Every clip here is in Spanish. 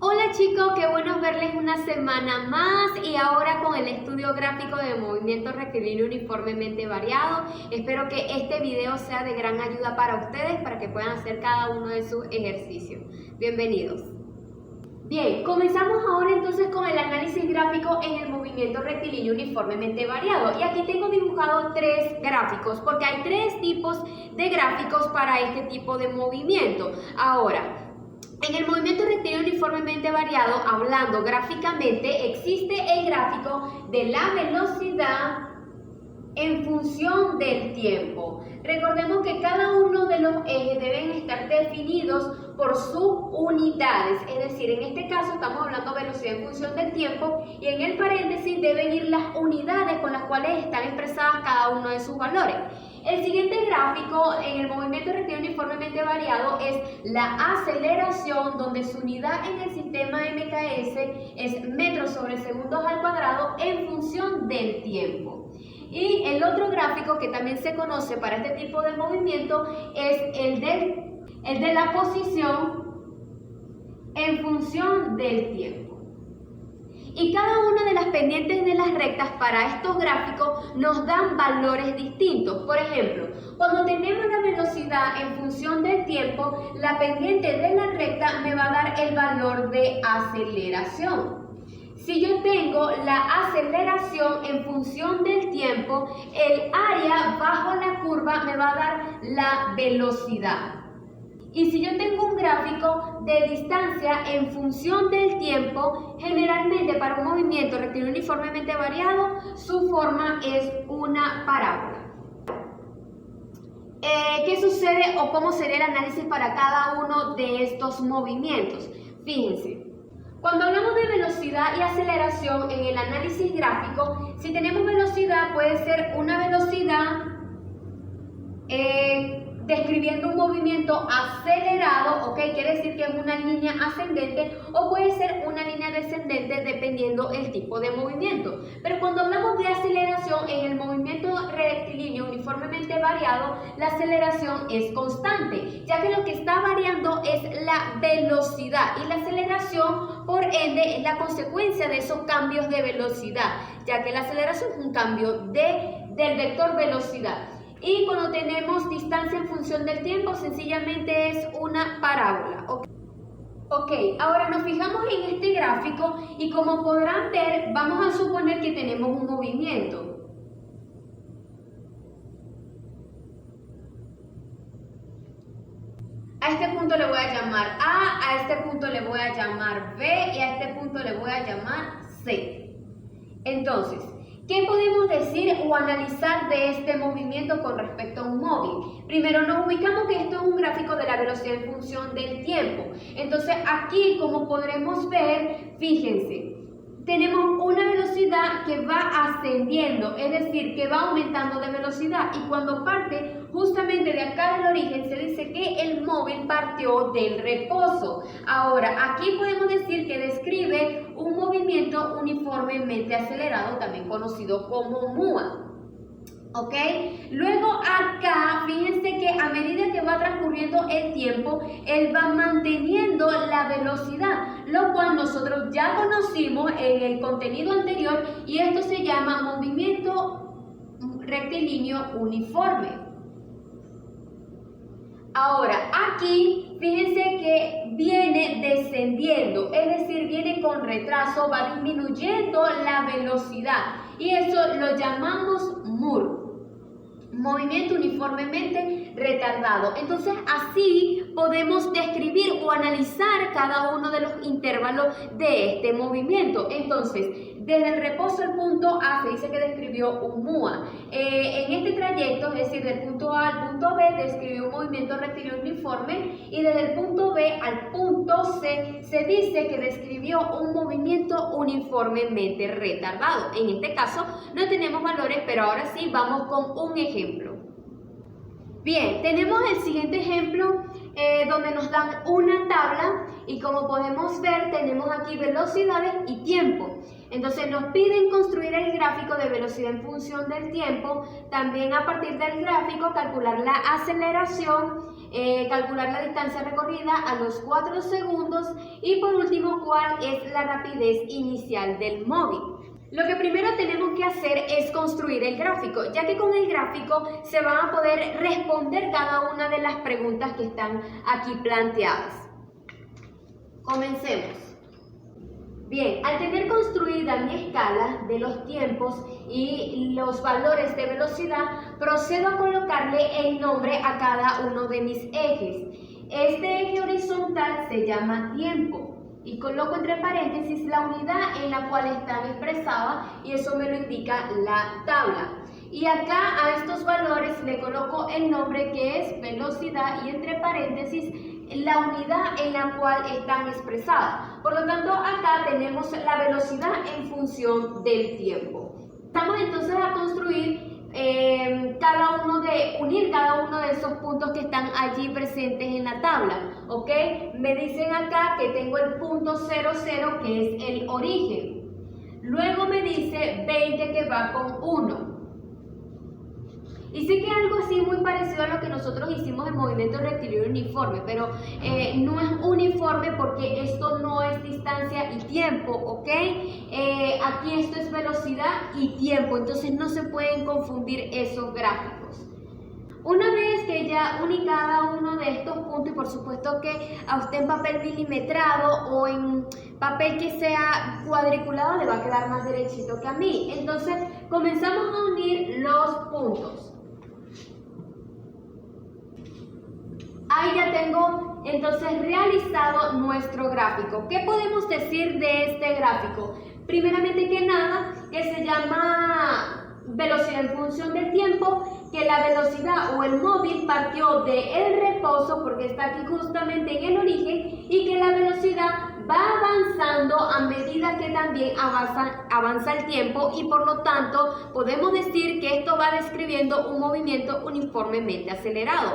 Hola chicos, qué bueno verles una semana más y ahora con el estudio gráfico de movimiento rectilíneo uniformemente variado. Espero que este video sea de gran ayuda para ustedes para que puedan hacer cada uno de sus ejercicios. Bienvenidos. Bien, comenzamos ahora entonces con el análisis gráfico en el movimiento rectilíneo uniformemente variado. Y aquí tengo dibujado tres gráficos porque hay tres tipos de gráficos para este tipo de movimiento. Ahora, en el movimiento rectilíneo uniformemente variado, hablando gráficamente, existe el gráfico de la velocidad en función del tiempo. Recordemos que cada uno de los ejes deben estar definidos por sus unidades, es decir, en este caso estamos hablando de velocidad en función del tiempo y en el paréntesis deben ir las unidades con las cuales están expresadas cada uno de sus valores. El siguiente gráfico en el movimiento rectilíneo uniformemente variado es la aceleración, donde su unidad en el sistema MKS es metros sobre segundos al cuadrado en función del tiempo. Y el otro gráfico que también se conoce para este tipo de movimiento es el de la posición en función del tiempo. Y cada una de las pendientes de las rectas para estos gráficos nos dan valores distintos. Por ejemplo, cuando tenemos la velocidad en función del tiempo, la pendiente de la recta me va a dar el valor de aceleración. Si yo tengo la aceleración en función del tiempo, el área bajo la curva me va a dar la velocidad. Y si yo tengo un gráfico de distancia en función del tiempo, generalmente para un movimiento rectilíneo uniformemente variado, su forma es una parábola. ¿Qué sucede o cómo sería el análisis para cada uno de estos movimientos? Fíjense. Cuando hablamos de velocidad y aceleración en el análisis gráfico, si tenemos velocidad puede ser una velocidad describiendo un movimiento acelerado, ¿ok? Quiere decir que es una línea ascendente o puede ser una línea descendente dependiendo el tipo de movimiento. Pero cuando hablamos de aceleración en el movimiento rectilíneo uniformemente variado, la aceleración es constante, ya que lo que está variando es la velocidad y la aceleración, por ende, es la consecuencia de esos cambios de velocidad, ya que la aceleración es un cambio del vector velocidad. Y cuando tenemos distancia en función del tiempo, sencillamente es una parábola. Ok, ahora nos fijamos en este gráfico y como podrán ver, vamos a suponer que tenemos un movimiento. A este punto le voy a llamar A este punto le voy a llamar B y a este punto le voy a llamar C. Entonces, ¿qué podemos decir o analizar de este movimiento con respecto a un móvil? Primero nos ubicamos que esto es un gráfico de la velocidad en función del tiempo. Entonces aquí, como podremos ver, fíjense, tenemos una velocidad que va ascendiendo, es decir, que va aumentando de velocidad y cuando parte justamente de acá del origen se dice que el móvil partió del reposo. Ahora, aquí podemos decir que describe un movimiento uniformemente acelerado, también conocido como MUA. ¿Ok? Luego acá, fíjense que a medida que va transcurriendo el tiempo, él va manteniendo la velocidad, lo cual nosotros ya conocimos en el contenido anterior y esto se llama movimiento rectilíneo uniforme. Ahora, aquí, fíjense que viene descendiendo, es decir, viene con retraso, va disminuyendo la velocidad y eso lo llamamos MUR. Movimiento uniformemente retardado. Entonces así podemos describir o analizar cada uno de los intervalos de este movimiento. Entonces, desde el reposo al punto A se dice que describió un MUA. En este trayecto, es decir, del punto A al punto B, describió un movimiento rectilíneo uniforme y desde el punto B al punto C se dice que describió un movimiento uniformemente retardado. En este caso no tenemos valores, pero ahora sí vamos con un ejemplo. Bien, tenemos el siguiente ejemplo donde nos dan una tabla y como podemos ver tenemos aquí velocidades y tiempo. Entonces nos piden construir el gráfico de velocidad en función del tiempo, también a partir del gráfico calcular la aceleración calcular la distancia recorrida a los 4 segundos y por último, cuál es la rapidez inicial del móvil. Lo que primero tenemos que hacer es construir el gráfico, ya que con el gráfico se van a poder responder cada una de las preguntas que están aquí planteadas. Comencemos. Bien, al tener construida mi escala de los tiempos y los valores de velocidad, procedo a colocarle el nombre a cada uno de mis ejes. Este eje horizontal se llama tiempo y coloco entre paréntesis la unidad en la cual están expresadas y eso me lo indica la tabla. Y acá a estos valores le coloco el nombre que es velocidad y entre paréntesis la unidad en la cual están expresadas. Por lo tanto, acá tenemos la velocidad en función del tiempo. Estamos entonces a construir unir cada uno de esos puntos que están allí presentes en la tabla, ¿ok? Me dicen acá que tengo el punto 00 que es el origen. Luego me dice 20 que va con 1. Y sé que es algo así muy parecido a lo que nosotros hicimos en movimiento rectilíneo uniforme, pero no es uniforme porque esto no es distancia y tiempo, ¿ok? Aquí esto es velocidad y tiempo, entonces no se pueden confundir esos gráficos. Una vez que ya uní cada uno de estos puntos, y por supuesto que a usted en papel milimetrado o en papel que sea cuadriculado le va a quedar más derechito que a mí. Entonces comenzamos a unir los puntos. Ahí ya tengo entonces realizado nuestro gráfico. ¿Qué podemos decir de este gráfico? Primeramente que nada, que se llama velocidad en función del tiempo, que la velocidad o el móvil partió del reposo porque está aquí justamente en el origen y que la velocidad va avanzando a medida que también avanza el tiempo y por lo tanto podemos decir que esto va describiendo un movimiento uniformemente acelerado.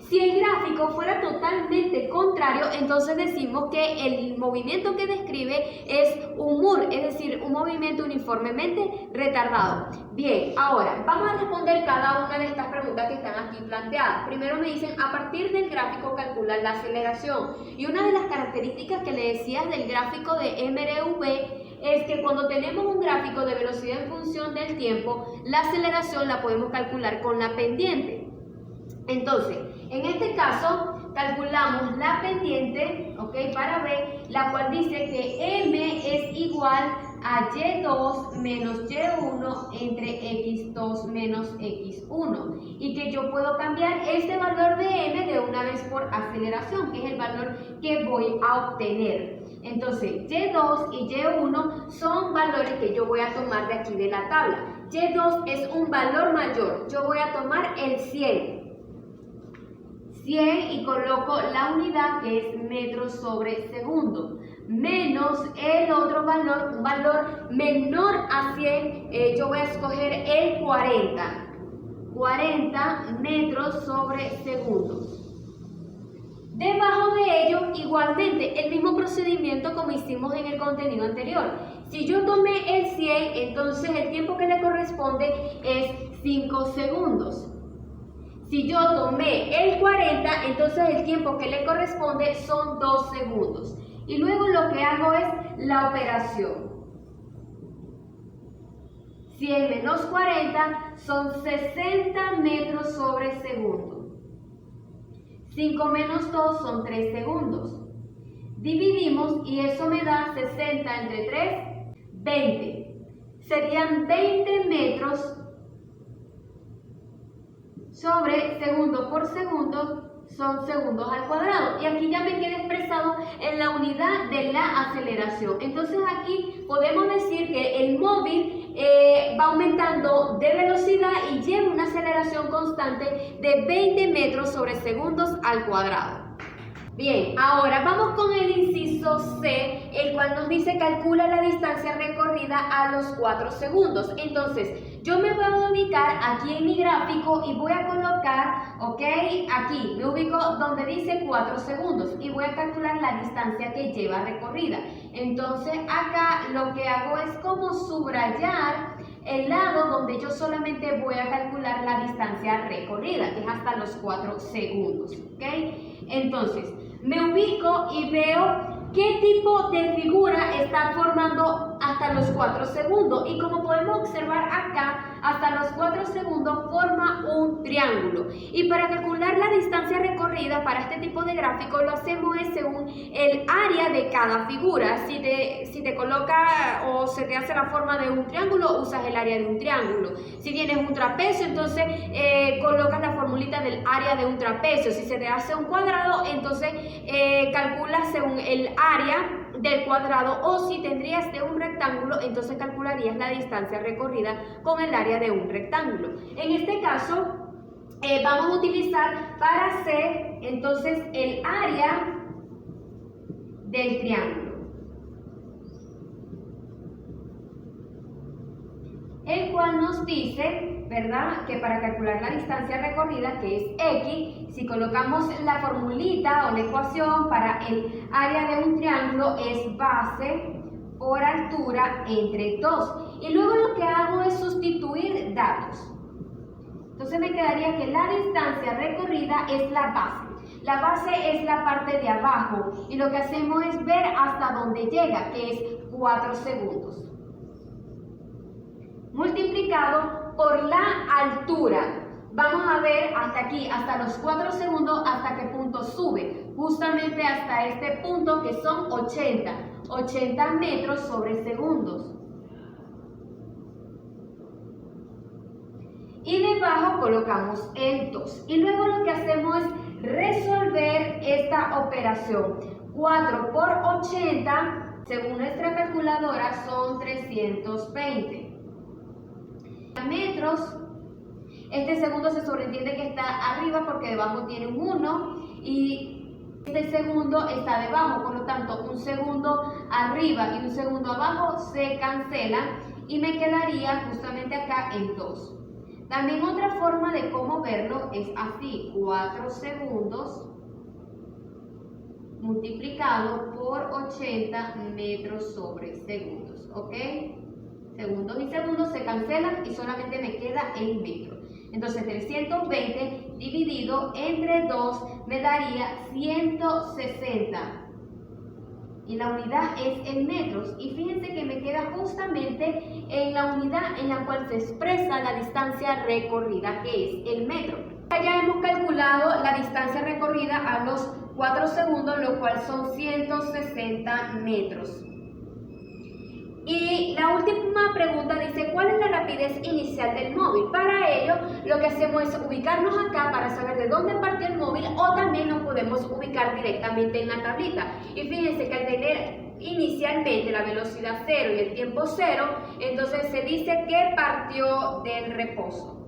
Si el gráfico fuera totalmente contrario, entonces decimos que el movimiento que describe es un MUR, es decir, un movimiento uniformemente retardado. Bien, ahora vamos a responder cada una de estas preguntas que están aquí planteadas. Primero me dicen, a partir del gráfico calcular la aceleración. Y una de las características que le decías del gráfico de MRV es que cuando tenemos un gráfico de velocidad en función del tiempo, la aceleración la podemos calcular con la pendiente. Entonces, en este caso, calculamos la pendiente, ¿ok? Para B, la cual dice que M es igual a Y2 menos Y1 entre X2 menos X1 y que yo puedo cambiar este valor de M de una vez por aceleración, que es el valor que voy a obtener. Entonces, Y2 y Y1 son valores que yo voy a tomar de aquí de la tabla. Y2 es un valor mayor, yo voy a tomar el 100 y coloco la unidad que es metros sobre segundo, menos el otro valor, un valor menor a 100, yo voy a escoger el 40 metros sobre segundo. Debajo de ello, igualmente, el mismo procedimiento como hicimos en el contenido anterior. Si yo tomé el 100, entonces el tiempo que le corresponde es 5 segundos. Si yo tomé el 40, entonces el tiempo que le corresponde son 2 segundos. Y luego lo que hago es la operación. 100 menos 40 son 60 metros sobre segundo. 5 menos 2 son 3 segundos. Dividimos y eso me da 60 entre 3, 20. Serían 20 metros sobre segundo por segundo, son segundos al cuadrado. Y aquí ya me queda expresado en la unidad de la aceleración. Entonces aquí podemos decir que el móvil va aumentando de velocidad y lleva una aceleración constante de 20 metros sobre segundos al cuadrado. Bien, ahora vamos con el inciso C, el cual nos dice calcula la distancia recorrida a los 4 segundos. Entonces, yo me voy a ubicar aquí en mi gráfico y voy a colocar, ok, aquí me ubico donde dice 4 segundos y voy a calcular la distancia que lleva recorrida. Entonces, acá lo que hago es como subrayar el lado donde yo solamente voy a calcular la distancia recorrida, que es hasta los 4 segundos, ¿ok? Entonces, me ubico y veo qué tipo de figura está formando hasta los 4 segundos. Y como podemos observar acá, hasta los 4 segundos forma un triángulo. Y para calcular la distancia recorrida para este tipo de gráfico, lo hacemos según el área de cada figura. Si te coloca o se te hace la forma de un triángulo, usas el área de un triángulo. Si tienes un trapecio, entonces colocas la formulita del área de un trapecio. Si se te hace un cuadrado, entonces calculas según el área del cuadrado, o si tendrías de un rectángulo, entonces calcularías la distancia recorrida con el área de un rectángulo. En este caso vamos a utilizar para hacer entonces el área del triángulo, el cual nos dice, ¿verdad?, que para calcular la distancia recorrida, que es X, si colocamos la formulita o la ecuación para el área de un triángulo, es base por altura entre 2. Y luego lo que hago es sustituir datos. Entonces me quedaría que la distancia recorrida es la base. La base es la parte de abajo y lo que hacemos es ver hasta dónde llega, que es 4 segundos. Multiplicado por la altura. Vamos a ver hasta aquí, hasta los 4 segundos, hasta qué punto sube. Justamente hasta este punto, que son 80 metros sobre segundos. Y debajo colocamos el 2. Y luego lo que hacemos es resolver esta operación. 4 por 80, según nuestra calculadora, son 320 metros. Este segundo se sobreentiende que está arriba porque debajo tiene un 1 y este segundo está debajo, por lo tanto un segundo arriba y un segundo abajo se cancelan y me quedaría justamente acá el 2. También otra forma de cómo verlo es así: 4 segundos multiplicado por 80 metros sobre segundos, ¿ok? Segundos y segundos se cancelan y solamente me queda el metro. Entonces 320 dividido entre 2 me daría 160. Y la unidad es en metros. Y fíjense que me queda justamente en la unidad en la cual se expresa la distancia recorrida, que es el metro. Ya hemos calculado la distancia recorrida a los 4 segundos, lo cual son 160 metros. Y la última pregunta dice: ¿cuál es la rapidez inicial del móvil? Para ello, lo que hacemos es ubicarnos acá para saber de dónde partió el móvil, o también nos podemos ubicar directamente en la tablita. Y fíjense que al tener inicialmente la velocidad 0 y el tiempo 0, entonces se dice que partió del reposo.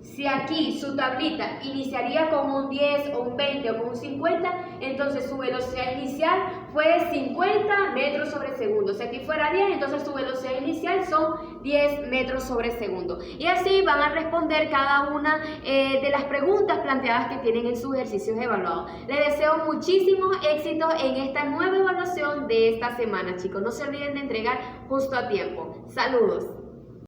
Si aquí su tablita iniciaría con un 10 o un 20 o con un 50, entonces su velocidad inicial fue 50 metros sobre segundo. Si aquí fuera 10, entonces su velocidad inicial son 10 metros sobre segundo. Y así van a responder cada una de las preguntas planteadas que tienen en sus ejercicios evaluados. Les deseo muchísimos éxitos en esta nueva evaluación de esta semana, chicos. No se olviden de entregar justo a tiempo. Saludos.